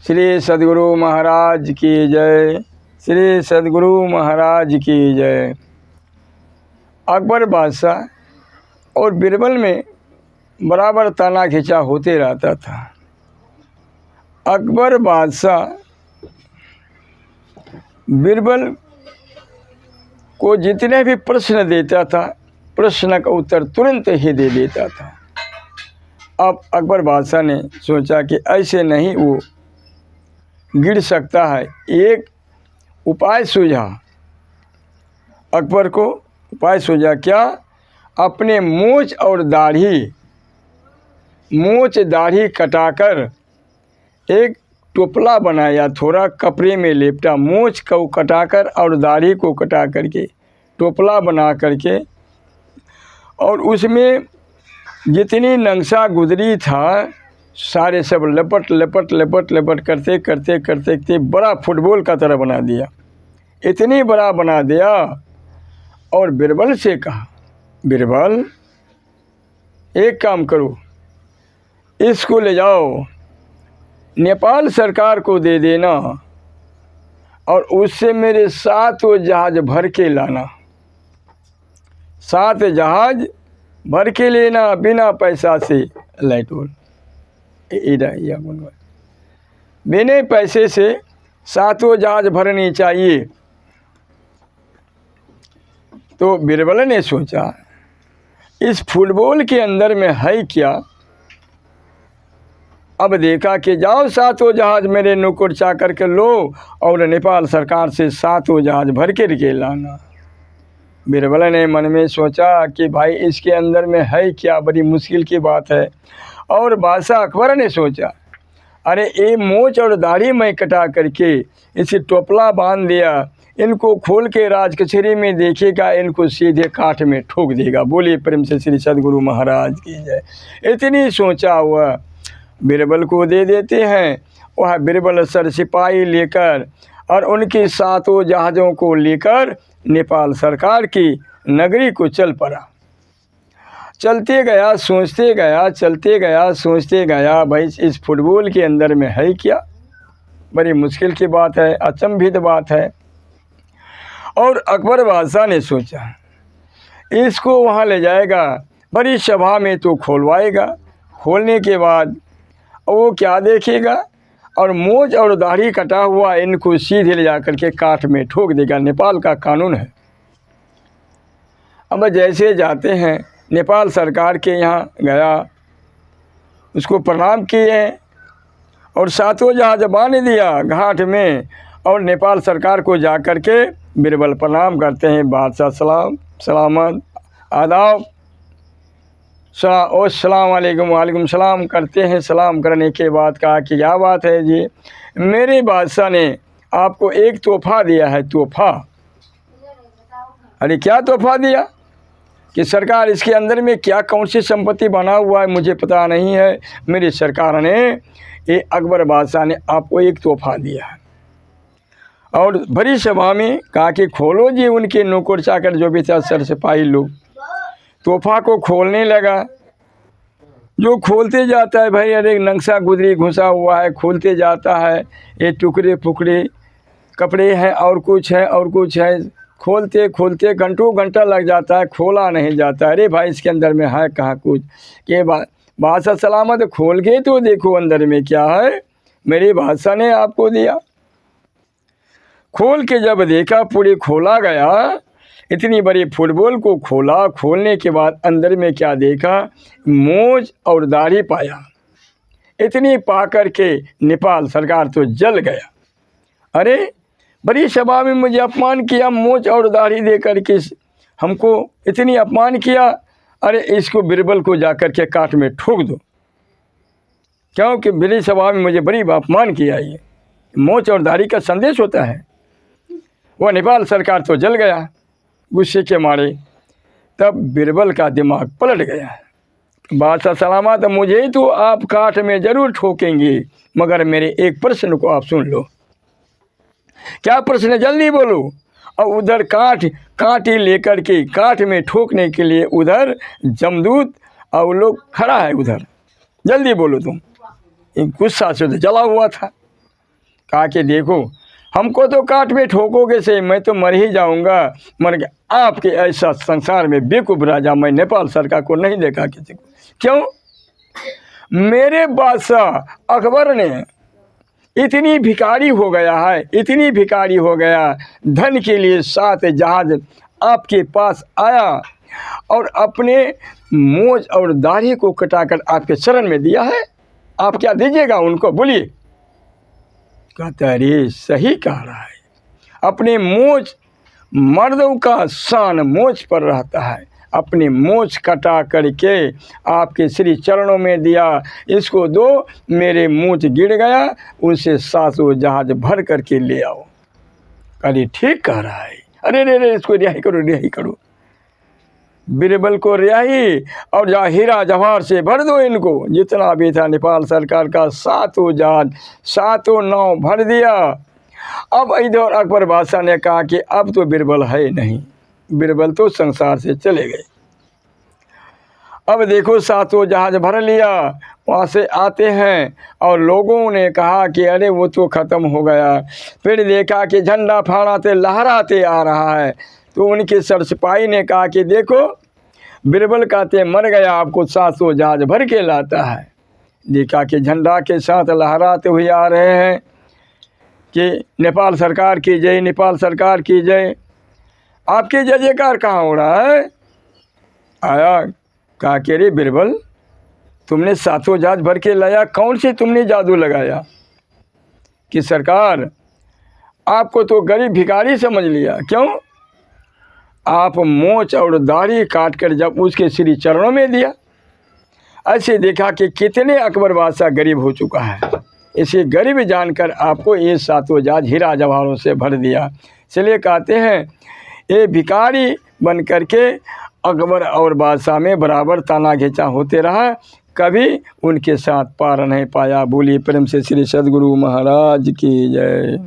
श्री सद्गुरु महाराज की जय। श्री सद्गुरु महाराज की जय। अकबर बादशाह और बीरबल में बराबर ताना खींचा होते रहता था। अकबर बादशाह बीरबल को जितने भी प्रश्न देता था, प्रश्न का उत्तर तुरंत ही दे देता था। अब अकबर बादशाह ने सोचा कि ऐसे नहीं वो गिर सकता है। एक उपाय सूझा अकबर को। उपाय सूझा क्या? अपने मूंछ और दाढ़ी कटाकर एक टोपला बनाया, थोड़ा कपड़े में लेपटा, मूंछ को कटाकर और दाढ़ी को कटा करके टोपला बना करके, और उसमें जितनी नक्शा गुदरी था सारे सब लपट लपट लपट लपट करते करते करते करते बड़ा फुटबॉल का तरह बना दिया। इतनी बड़ा बना दिया और बीरबल से कहा, बीरबल एक काम करो, इसको ले जाओ नेपाल सरकार को दे देना और उससे मेरे 7 जहाज भर के लाना। 7 जहाज भर के लेना बिना पैसा से। लाइटोल बिना पैसे से 7 जहाज भरनी चाहिए। तो बीरबल ने सोचा इस फुटबॉल के अंदर में है क्या। अब देखा कि जाओ 7 जहाज मेरे नौकर चाकर के लो और नेपाल सरकार से 7 जहाज भर के लाना। बीरबल ने मन में सोचा कि भाई इसके अंदर में है क्या, बड़ी मुश्किल की बात है। और बादशाह अकबर ने सोचा अरे ये मूंछ और दाढ़ी मैं कटा करके इसे टोपला बांध दिया, इनको खोल के राज कचहरी में देखेगा, इनको सीधे काठ में ठोक देगा। बोलिए प्रेम से श्री सद्गुरु महाराज की जय। इतनी सोचा हुआ बीरबल को दे देते हैं। वह बीरबल सर सिपाही लेकर और उनकी 7 जहाज़ों को लेकर नेपाल सरकार की नगरी को चल पड़ा। चलते गया, सोचते गया, चलते गया, सोचते गया, भाई इस फुटबॉल के अंदर में है क्या। बड़ी मुश्किल की बात है, अचंभित बात है। और अकबर बादशाह ने सोचा इसको वहाँ ले जाएगा, बड़ी सभा में तो खोलवाएगा। खोलने के बाद वो क्या देखेगा, और मूंछ और दाढ़ी कटा हुआ इनको सीधे ले जा कर के काठ में ठोक देगा। नेपाल का कानून है। अब जैसे जाते हैं नेपाल सरकार के यहाँ गया, उसको प्रणाम किए और 7 जहाज बांध दिया घाट में। और नेपाल सरकार को जा कर के बीरबल प्रणाम करते हैं। बादशाह सलाम सलामत आदाब अस्सलाम वालेकुम वालेकुम सलाम करते हैं। सलाम करने के बाद कहा कि क्या बात है जी, मेरे बादशाह ने आपको एक तोहफा दिया है। तोहफा? अरे क्या तोहफा दिया? कि सरकार इसके अंदर में क्या कौन सी संपत्ति बना हुआ है मुझे पता नहीं है। मेरी सरकार ने, ये अकबर बादशाह ने आपको एक तोहफा दिया है। और बड़ी सभा में कहा कि खोलो जी। उनके नौकर चाकर जो भी था, सर सिपाही लोग, तोहफा को खोलने लगा। जो खोलते जाता है भाई, अरे नक्शा गुदरी घुसा हुआ है, खोलते जाता है, ये टुकड़े फुकड़े कपड़े हैं और कुछ है और कुछ है। खोलते खोलते घंटों घंटा लग जाता है, खोला नहीं जाता। अरे भाई इसके अंदर में है कहाँ कुछ। के बादशाह सलामत खोल के तो देखो अंदर में क्या है, मेरे बादशाह ने आपको दिया। खोल के जब देखा, पूरी खोला गया, इतनी बड़ी फुटबॉल को खोला। खोलने के बाद अंदर में क्या देखा, मूंछ और दाढ़ी पाया। इतनी पा कर के नेपाल सरकार तो जल गया। अरे बड़ी सभा में मुझे अपमान किया, मूंछ और दाढ़ी दे कर के हमको इतनी अपमान किया। अरे इसको बीरबल को जा कर के काठ में ठोक दो, क्योंकि बड़ी सभा में मुझे बड़ी अपमान किया। ये मूंछ और दाढ़ी का संदेश होता है। वह नेपाल सरकार तो जल गया गुस्से के मारे। तब बीरबल का दिमाग पलट गया। बादशाह सलामत, मुझे तो आप काठ में ज़रूर ठोकेंगे, मगर मेरे एक प्रश्न को आप सुन लो। क्या प्रश्न है, जल्दी बोलो। और उधर कांटी लेकर के काठ में ठोकने के लिए उधर जमदूत और लोग खड़ा है उधर। जल्दी बोलो तुम। गुस्सा से तो जला हुआ था। कहा कि देखो हमको तो काट में ठोकोगे से मैं तो मर ही जाऊंगा, मर गया। आपके ऐसा संसार में बेवकूफ़ राजा मैं नेपाल सरकार को नहीं देखा किसी को। क्यों? मेरे बादशाह अकबर ने इतनी भिखारी हो गया है, इतनी भिखारी हो गया, धन के लिए 7 जहाज आपके पास आया और अपने मोज और दाढ़ी को कटाकर आपके शरण में दिया है। आप क्या दीजिएगा उनको, बोलिए? कहता अरे सही कह रहा है, अपने मोज, मर्दों का शान मोज पर रहता है, अपने मोज कटा करके आपके श्री चरणों में दिया, इसको दो, मेरे मोज गिर गया, उनसे 700 जहाज भर करके ले आओ। अरे ठीक कह रहा है, अरे रे रे इसको रिहाई करो, रिहाई करो, बीरबल को रिहाई और जा हीरा जवाहर से भर दो इनको, जितना भी था नेपाल सरकार का 7 जहाज 7 नाव भर दिया। अब इधर अकबर बादशाह ने कहा कि अब तो बीरबल है नहीं, बीरबल तो संसार से चले गए। अब देखो 7 जहाज भर लिया, वहाँ से आते हैं और लोगों ने कहा कि अरे वो तो ख़त्म हो गया। फिर देखा कि झंडा फहराते लहराते आ रहा है, तो उनके सरसिपाही ने कहा कि देखो बीरबल कहते मर गया, आपको 700 जहाज भर के लाता है। देखा कि झंडा के साथ लहराते हुए आ रहे हैं कि नेपाल सरकार की जय, नेपाल सरकार की जय। आपके जय जयकार कहाँ हो रहा है? आया, कहा कि रे बीरबल तुमने 700 जहाज भर के लाया, कौन से तुमने जादू लगाया कि सरकार आपको तो गरीब भिखारी समझ लिया। क्यों? आप मोच और दाढ़ी काट कर जब उसके श्री चरणों में दिया, ऐसे देखा कि कितने अकबर बादशाह गरीब हो चुका है, इसे गरीब जानकर आपको ये 7 जहाज हीरा जवाहरों से भर दिया। इसलिए कहते हैं ये भिखारी बन करके अकबर और बादशाह में बराबर ताना घिंचा होते रहा, कभी उनके साथ पार नहीं पाया। बोलिए प्रेम से श्री सद्गुरु महाराज की जय।